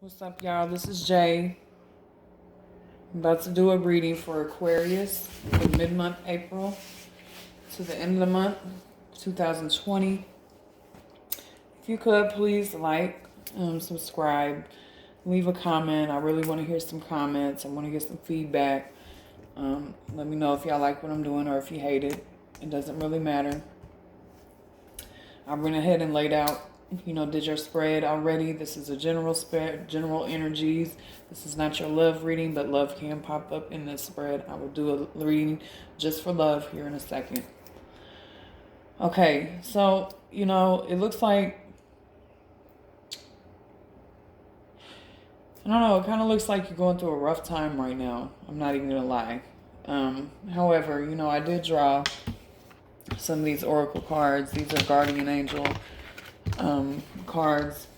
What's up, y'all? This is Jay. I'm about to do a reading for Aquarius for mid-month April to the end of the month, 2020. If you could, please like, subscribe, leave a comment. I really want to hear some comments. I want to get some feedback. Let me know if y'all like what I'm doing or if you hate it. It doesn't really matter. I went ahead and laid out, did your spread already. This is a general spread, general energies. This is not your love reading, but love can pop up in this spread. I will do a reading just for love here in a second. Okay, so, it looks like, I don't know, it kind of looks like you're going through a rough time right now. I'm not even going to lie. However, I did draw some of these oracle cards. These are guardian angel cards.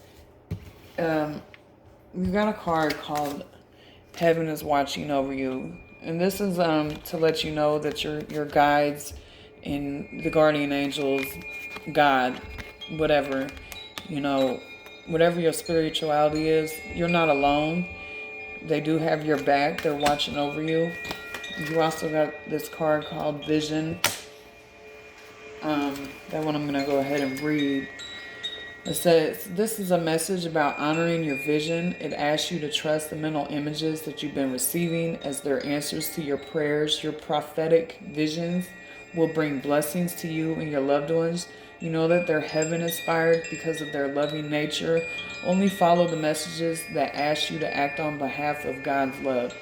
We've got a card called Heaven is Watching Over You. And this is to let you know that your guides and the guardian angels, God, whatever, whatever your spirituality is, you're not alone. They do have your back. They're watching over you. You also got this card called Vision. That one I'm going to go ahead and read. It says, this is a message about honoring your vision. It asks you to trust the mental images that you've been receiving as their answers to your prayers. Your prophetic visions will bring blessings to you and your loved ones. You know that they're heaven inspired because of their loving nature. Only follow the messages that ask you to act on behalf of God's love.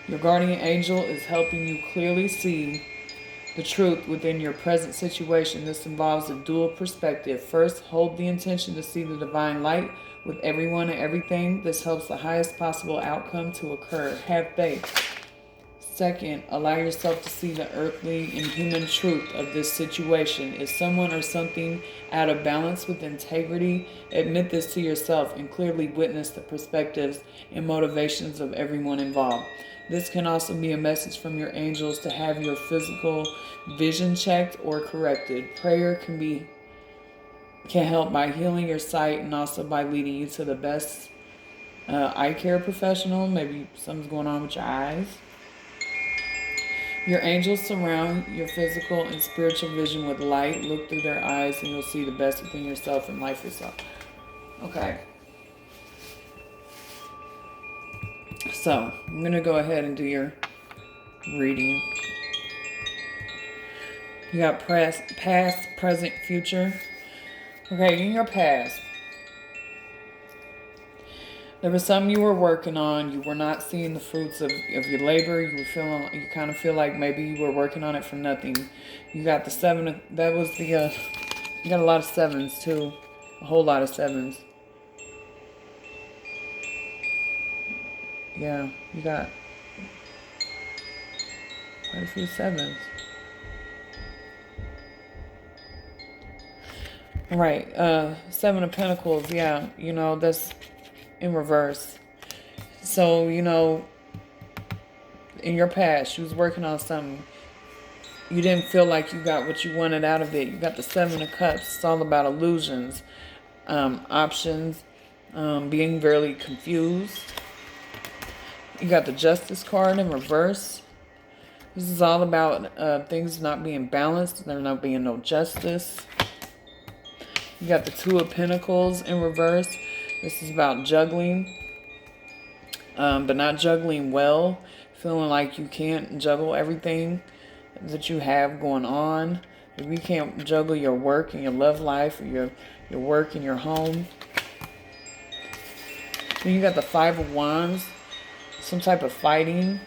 Your guardian angel is helping you clearly see the truth within your present situation. This involves a dual perspective. First, hold the intention to see the divine light with everyone and everything. This helps the highest possible outcome to occur. Have faith. Second, allow yourself to see the earthly and human truth of this situation. Is someone or something out of balance with integrity? Admit this to yourself and clearly witness the perspectives and motivations of everyone involved. This can also be a message from your angels to have your physical vision checked or corrected. Prayer can help by healing your sight and also by leading you to the best eye care professional. Maybe something's going on with your eyes. Your angels surround your physical and spiritual vision with light. Look through their eyes and you'll see the best within yourself and life itself. Okay. So, I'm going to go ahead and do your reading. You got past, present, future. Okay, in your past, there was something you were working on. You were not seeing the fruits of your labor. You kind of feel like maybe you were working on it for nothing. You got the seven. That was the, you got a lot of sevens too. A whole lot of sevens. Yeah, you got quite a few sevens. Right, Seven of Pentacles, yeah, that's in reverse. So, in your past, you was working on something. You didn't feel like you got what you wanted out of it. You got the Seven of Cups. It's all about illusions, options, being very confused. You got the Justice card in reverse. This is all about things not being balanced. There not being no justice. You got the Two of Pentacles in reverse. This is about juggling, but not juggling well. Feeling like you can't juggle everything that you have going on. If you can't juggle your work and your love life, or your work and your home. Then you got the Five of Wands. Some type of fighting.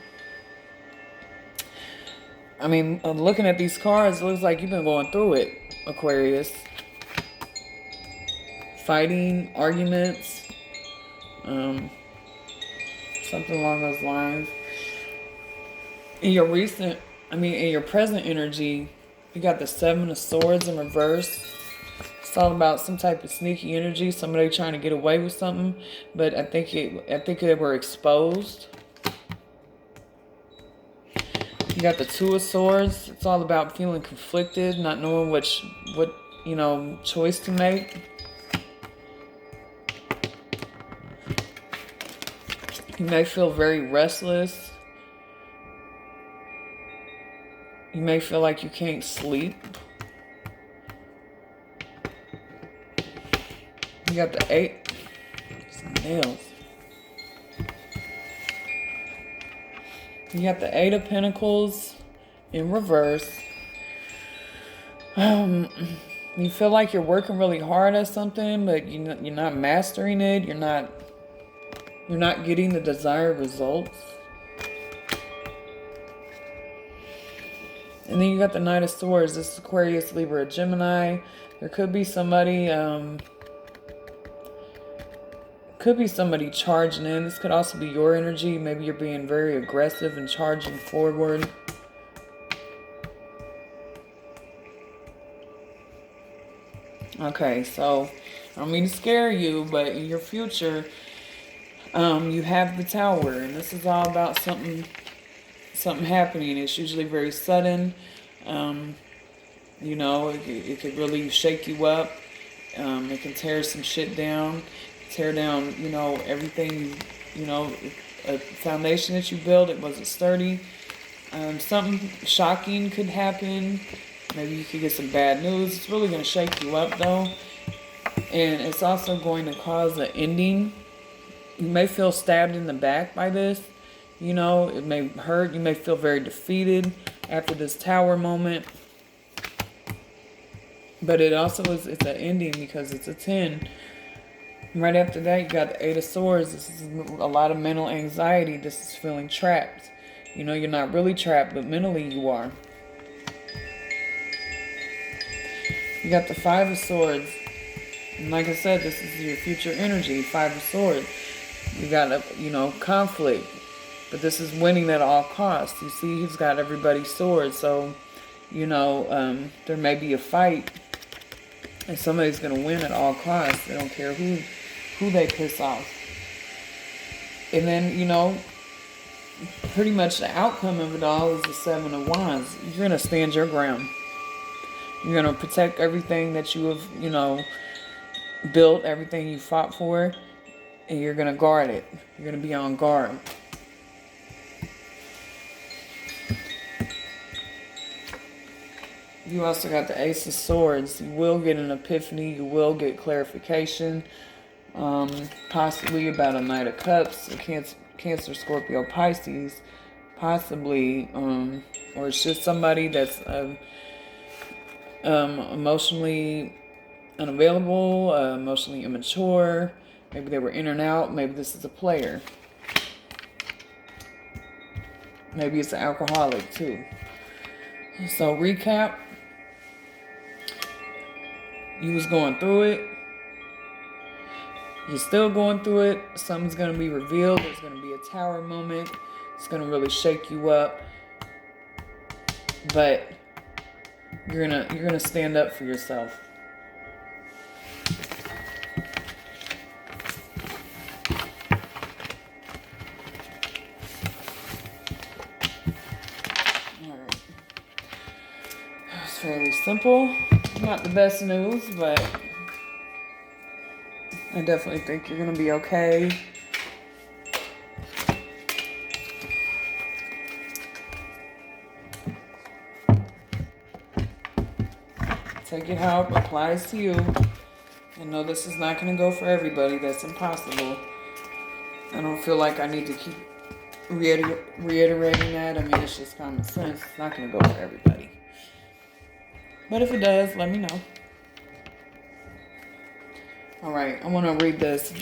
I mean, looking at these cards, it looks like you've been going through it, Aquarius. Fighting, arguments, something along those lines. In your present energy, you got the Seven of Swords in reverse. It's all about some type of sneaky energy, somebody trying to get away with something, but I think they were exposed. You got the Two of Swords. It's all about feeling conflicted, not knowing what choice to make. You may feel very restless. You may feel like you can't sleep. You got the 8. Some nails. You got the 8 of Pentacles in reverse. You feel like you're working really hard at something, but you're not mastering it. You're not getting the desired results. And then you got the Knight of Swords. This is Aquarius, Libra, Gemini. There could be somebody, charging in. This could also be your energy. Maybe you're being very aggressive and charging forward. Okay, so I don't mean to scare you, but in your future, you have the Tower, and this is all about something happening. It's usually very sudden. You know, it could really shake you up. It can tear some shit down, tear down, you know, everything, you know, a foundation that you built, it wasn't sturdy. Something shocking could happen. Maybe you could get some bad news. It's really going to shake you up, though. And it's also going to cause an ending. You may feel stabbed in the back by this. You know, it may hurt. You may feel very defeated after this Tower moment. But it also it's an ending because it's a 10. Right after that, you got the 8 of Swords. This is a lot of mental anxiety. This is feeling trapped. You know, you're not really trapped, but mentally you are. You got the 5 of Swords. And like I said, this is your future energy, 5 of Swords. You got a, you know, conflict. But this is winning at all costs. You see, he's got everybody's swords. So, you know, there may be a fight. And somebody's going to win at all costs. They don't care who they piss off. And then, you know, pretty much the outcome of it all is the 7 of Wands. You're going to stand your ground. You're going to protect everything that you have, you know, built, everything you fought for, and you're going to guard it. You're going to be on guard. You also got the Ace of Swords. You will get an epiphany. You will get clarification. Possibly about a Knight of Cups, a Cancer, Scorpio, Pisces. Possibly, or it's just somebody that's emotionally unavailable, emotionally immature. Maybe they were in and out. Maybe this is a player. Maybe it's an alcoholic too. So recap. You was going through it. You're still going through it. Something's going to be revealed. There's going to be a Tower moment. It's going to really shake you up. But you're gonna stand up for yourself. Alright. It's fairly simple. Not the best news, but I definitely think you're gonna be okay. Take it how it applies to you. I know this is not going to go for everybody. That's impossible. I don't feel like I need to keep reiterating that. I mean, it's just common sense. It's not going to go for everybody. But if it does, let me know. Alright, I want to read this.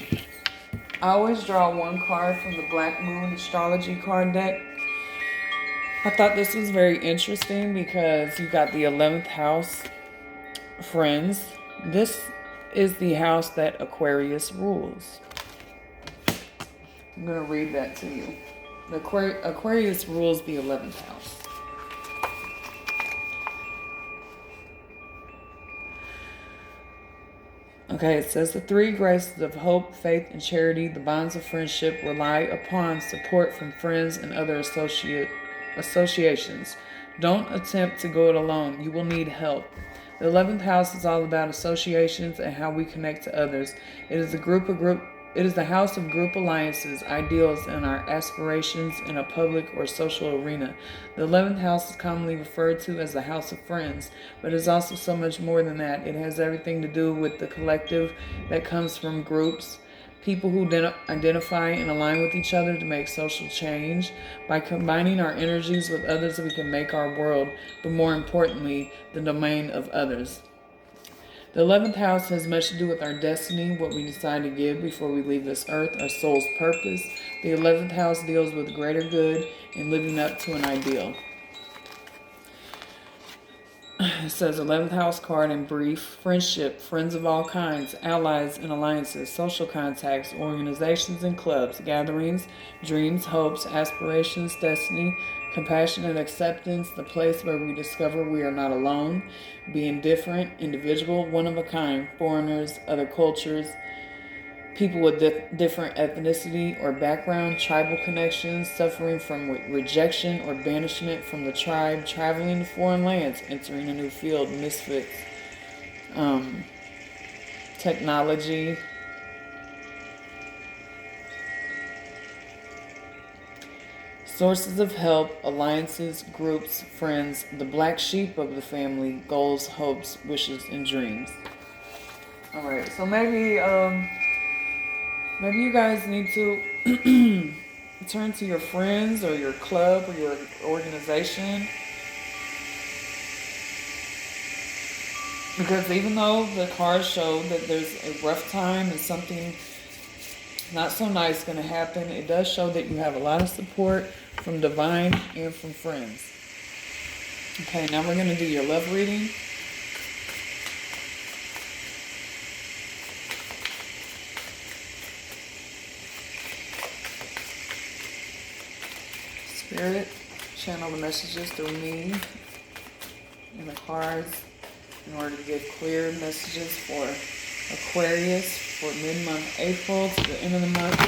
I always draw one card from the Black Moon Astrology card deck. I thought this was very interesting because you got the 11th house. Friends, this is the house that Aquarius rules. I'm going to read that to you. The Aquarius rules the 11th house. Okay, it says the 3 graces of hope, faith, and charity, the bonds of friendship rely upon support from friends and other associations. Don't attempt to go it alone. You will need help. The 11th house is all about associations and how we connect to others. It is a group It is the house of group alliances, ideals, and our aspirations in a public or social arena. The 11th house is commonly referred to as the house of friends, but it's also so much more than that. It has everything to do with the collective that comes from groups, people who identify and align with each other to make social change. By combining our energies with others, we can make our world, but more importantly, the domain of others. The 11th house has much to do with our destiny, what we decide to give before we leave this earth, our soul's purpose. The 11th house deals with greater good and living up to an ideal. It says 11th house card in brief: friendship, friends of all kinds, allies and alliances, social contacts, organizations and clubs, gatherings, dreams, hopes, aspirations, destiny, compassion and acceptance, the place where we discover we are not alone, being different, individual, one of a kind, foreigners, other cultures, people with different ethnicity or background, tribal connections, suffering from rejection or banishment from the tribe, traveling to foreign lands, entering a new field, misfits, technology, sources of help, alliances, groups, friends, the black sheep of the family, goals, hopes, wishes, and dreams. All right, so maybe you guys need to turn to your friends or your club or your organization, because even though the cards show that there's a rough time and something not so nice going to happen, it does show that you have a lot of support from divine and from friends. Okay, now we're going to do your love reading. Spirit, channel the messages through me and the cards in order to give clear messages for Aquarius for mid-month April to the end of the month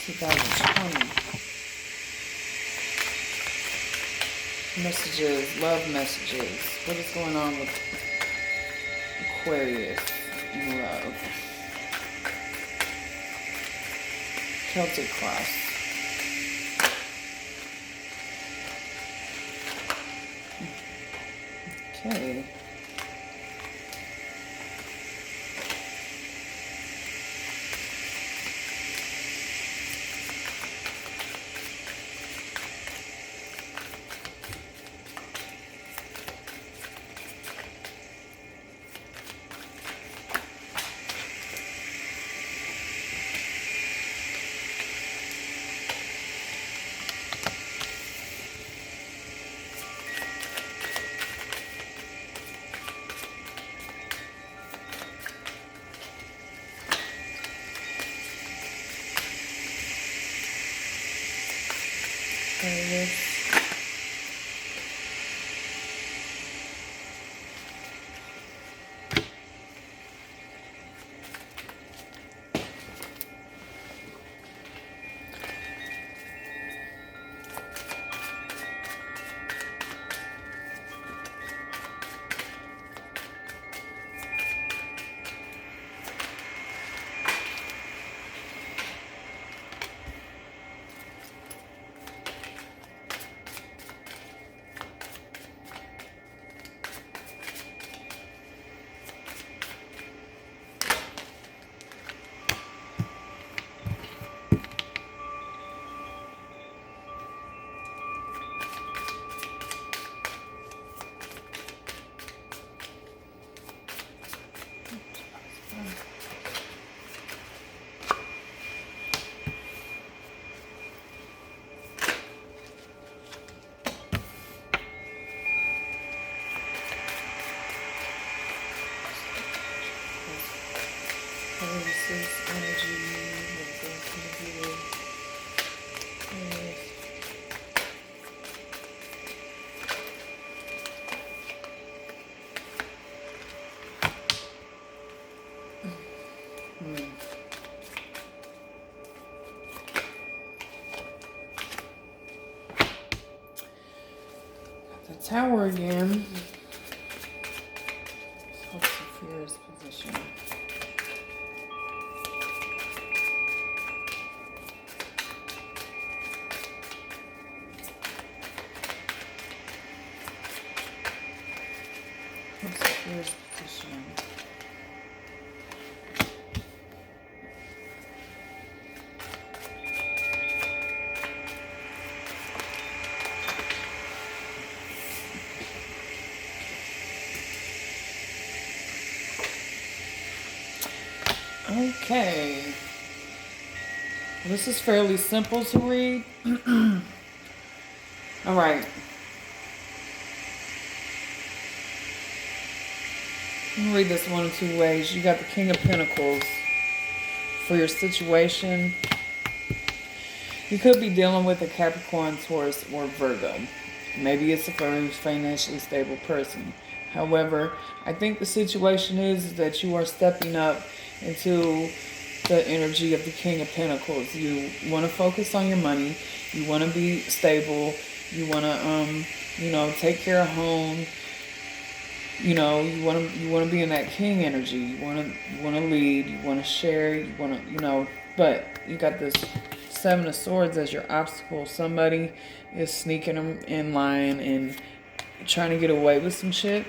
2020. Messages, love messages. What is going on with Aquarius in love? Celtic cross. Okay. The Tower again. Hopes and fears position. Here's position. Okay. This is fairly simple to read. All right. You can read this one of two ways. You got the King of Pentacles for your situation. You could be dealing with a Capricorn, Taurus, or Virgo. Maybe it's a very financially stable person. However, I think the situation is that you are stepping up into the energy of the King of Pentacles. You want to focus on your money. You want to be stable. You want to, take care of home. You want to be in that King energy. You want to lead. You want to share. You want to, But you got this Seven of Swords as your obstacle. Somebody is sneaking in line and trying to get away with some shit.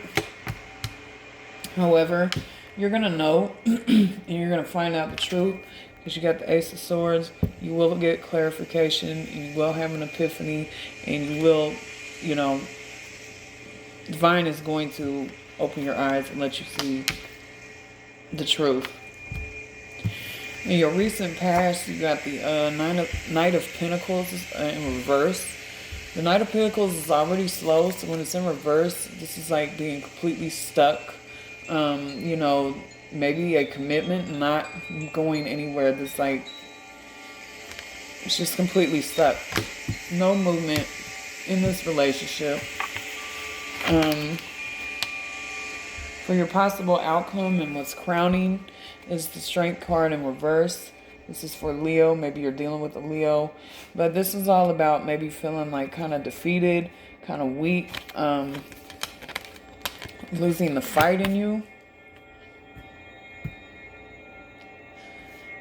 However, you're going to know and you're going to find out the truth because you got the Ace of Swords. You will get clarification and you will have an epiphany and you will, Divine is going to open your eyes and let you see the truth. In your recent past, you got the Knight of Pentacles in reverse. The Knight of Pentacles is already slow, so when it's in reverse, this is like being completely stuck. Maybe a commitment not going anywhere. That's like, it's just completely stuck. No movement in this relationship. For your possible outcome and what's crowning is the Strength card in reverse. This is for Leo. Maybe you're dealing with a Leo. But this is all about maybe feeling like kind of defeated, kind of weak, losing the fight in you.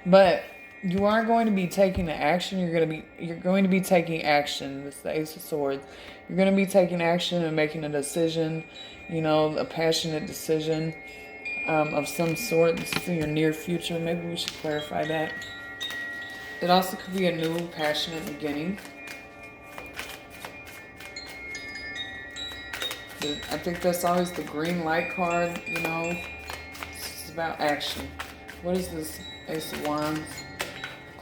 But you are going to be taking the action. You're going to be taking action. This is the Ace of Swords. You're going to be taking action and making a decision, a passionate decision of some sort. This is in your near future. Maybe we should clarify that. It also could be a new passionate beginning. I think that's always the green light card, This is about action. What is this Ace of Wands?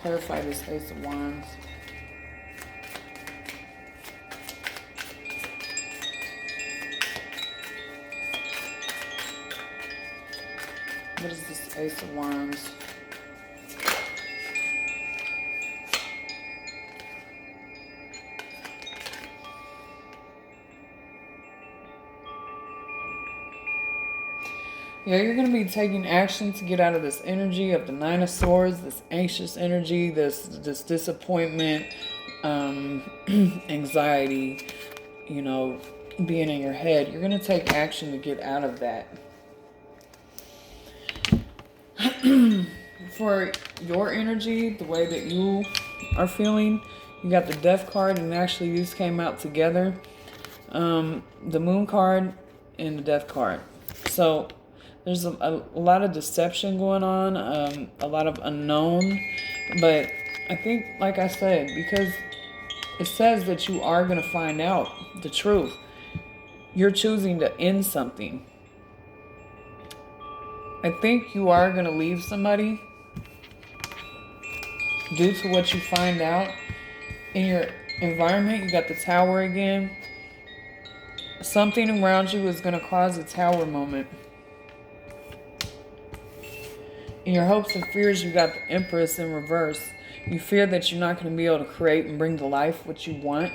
Clarify this Ace of Wands. What is this Ace of Wands? Yeah, you're going to be taking action to get out of this energy of the Nine of Swords, this anxious energy, this disappointment, anxiety, being in your head. You're going to take action to get out of that. For your energy, the way that you are feeling, you got the Death card, and actually these came out together. The Moon card and the Death card. So there's a lot of deception going on, a lot of unknown. But I think, like I said, because it says that you are going to find out the truth. You're choosing to end something. I think you are going to leave somebody due to what you find out in your environment. You got the Tower again. Something around you is going to cause a Tower moment. In your hopes and fears, you got the Empress in reverse. You fear that you're not going to be able to create and bring to life what you want.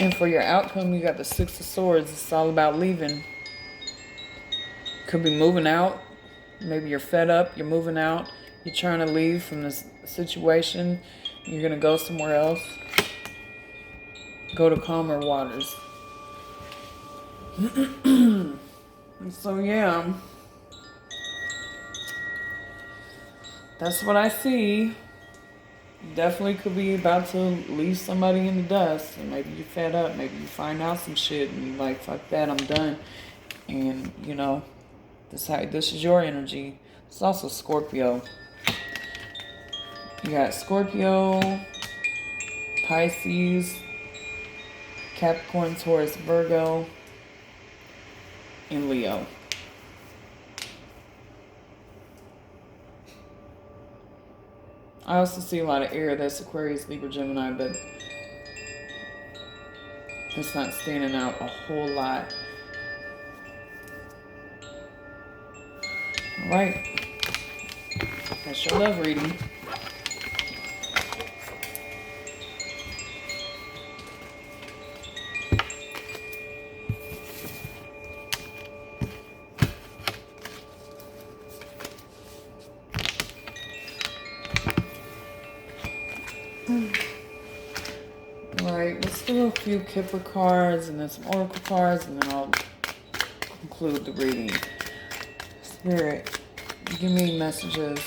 And for your outcome, you got the Six of Swords. It's all about leaving. Could be moving out. Maybe you're fed up. You're moving out. You're trying to leave from this situation. You're going to go somewhere else. Go to calmer waters. So yeah, that's what I see. definitely could be about to leave somebody in the dust. And maybe you're fed up. Maybe you find out some shit and you're like, fuck that, I'm done. And, you know, this is your energy. It's also Scorpio. You got Scorpio, Pisces, Capricorn, Taurus, Virgo, and Leo. I also see a lot of air. That's Aquarius, Libra, Gemini, but it's not standing out a whole lot. All right. That's your love reading. Alright, let's do a few Kipper cards and then some Oracle cards, and then I'll conclude the reading. Spirit, give me messages.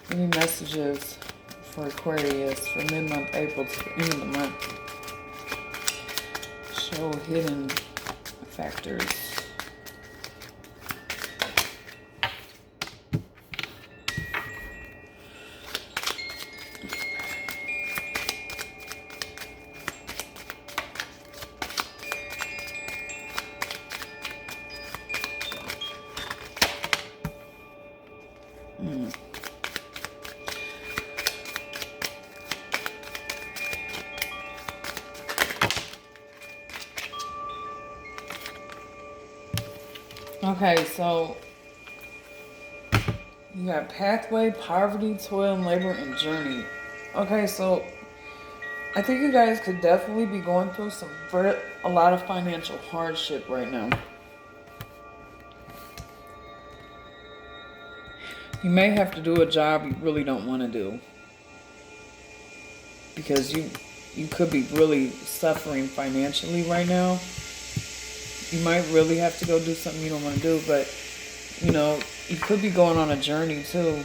Give me messages for Aquarius for mid-month April to the end of the month. Show hidden factors. Okay, so you got pathway, poverty, toil, and labor, and journey. Okay, so I think you guys could definitely be going through a lot of financial hardship right now. You may have to do a job you really don't want to do, because you could be really suffering financially right now. You might really have to go do something you don't want to do, but, you know, you could be going on a journey too.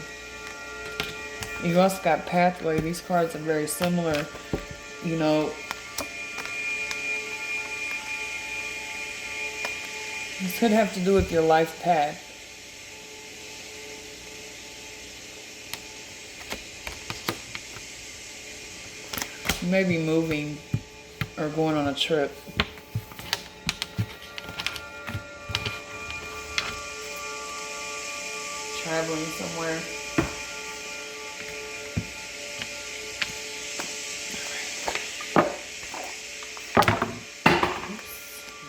You also got pathway. These cards are very similar. You know, this could have to do with your life path. You may be moving or going on a trip. Traveling somewhere.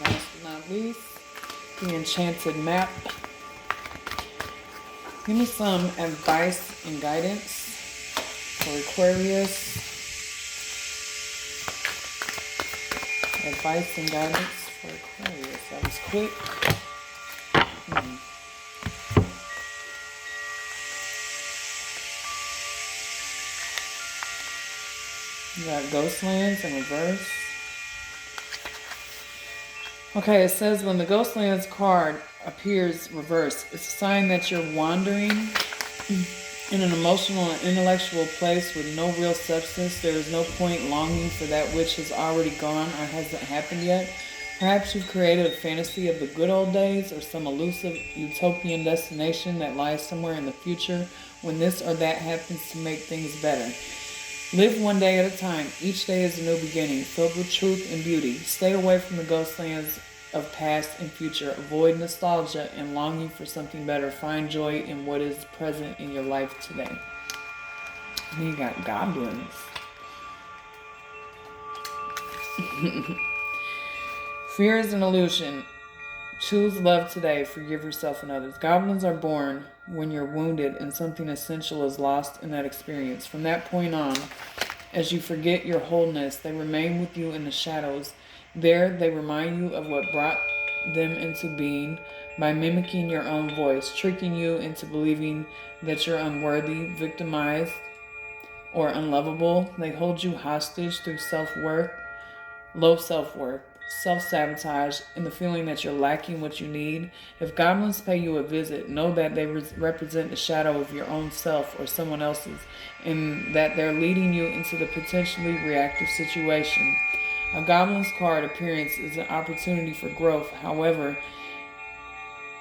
Last but not least, the Enchanted Map. Give me some advice and guidance for Aquarius. Advice and guidance for Aquarius. That was quick. You got Ghostlands in reverse. Okay, it says when the Ghostlands card appears reversed, it's a sign that you're wandering in an emotional and intellectual place with no real substance. There is no point longing for that which has already gone or hasn't happened yet. Perhaps you've created a fantasy of the good old days or some elusive utopian destination that lies somewhere in the future when this or that happens to make things better. Live one day at a time. Each day is a new beginning, filled with truth and beauty. Stay away from the ghostlands of past and future. Avoid nostalgia and longing for something better. Find joy in what is present in your life today. And you got goblins. Fear is an illusion. Choose love today. Forgive yourself and others. Goblins are born when you're wounded and something essential is lost in that experience. From that point on, as you forget your wholeness, they remain with you in the shadows. There, they remind you of what brought them into being by mimicking your own voice, tricking you into believing that you're unworthy, victimized, or unlovable. They hold you hostage through low self-worth. self-sabotage, and the feeling that you're lacking what you need. If goblins pay you a visit, know that they represent the shadow of your own self or someone else's, and that they're leading you into the potentially reactive situation. A goblin's card appearance is an opportunity for growth, however,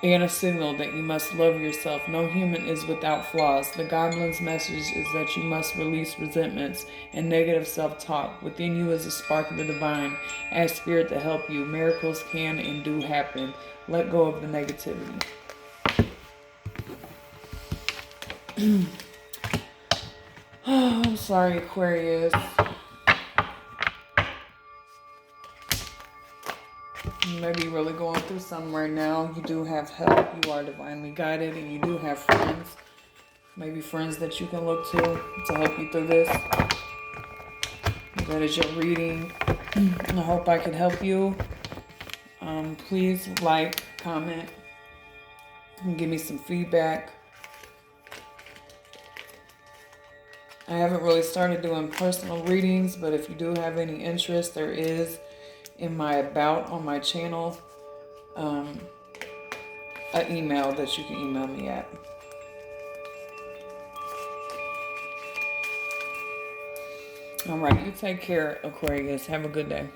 and a signal that you must love yourself. No human is without flaws. The goblin's message is that you must release resentments and negative self-talk. Within you is a spark of the divine. Ask Spirit to help you. Miracles can and do happen. Let go of the negativity. Oh, I'm sorry, Aquarius. You may be really going through something right now. You do have help. You are divinely guided, and you do have friends. Maybe friends that you can look to help you through this. That is your reading. I hope I can help you. Please like, comment, and give me some feedback. I haven't really started doing personal readings, but if you do have any interest, there is in my about on my channel an email that you can email me at. All right, you take care, Aquarius. Have a good day.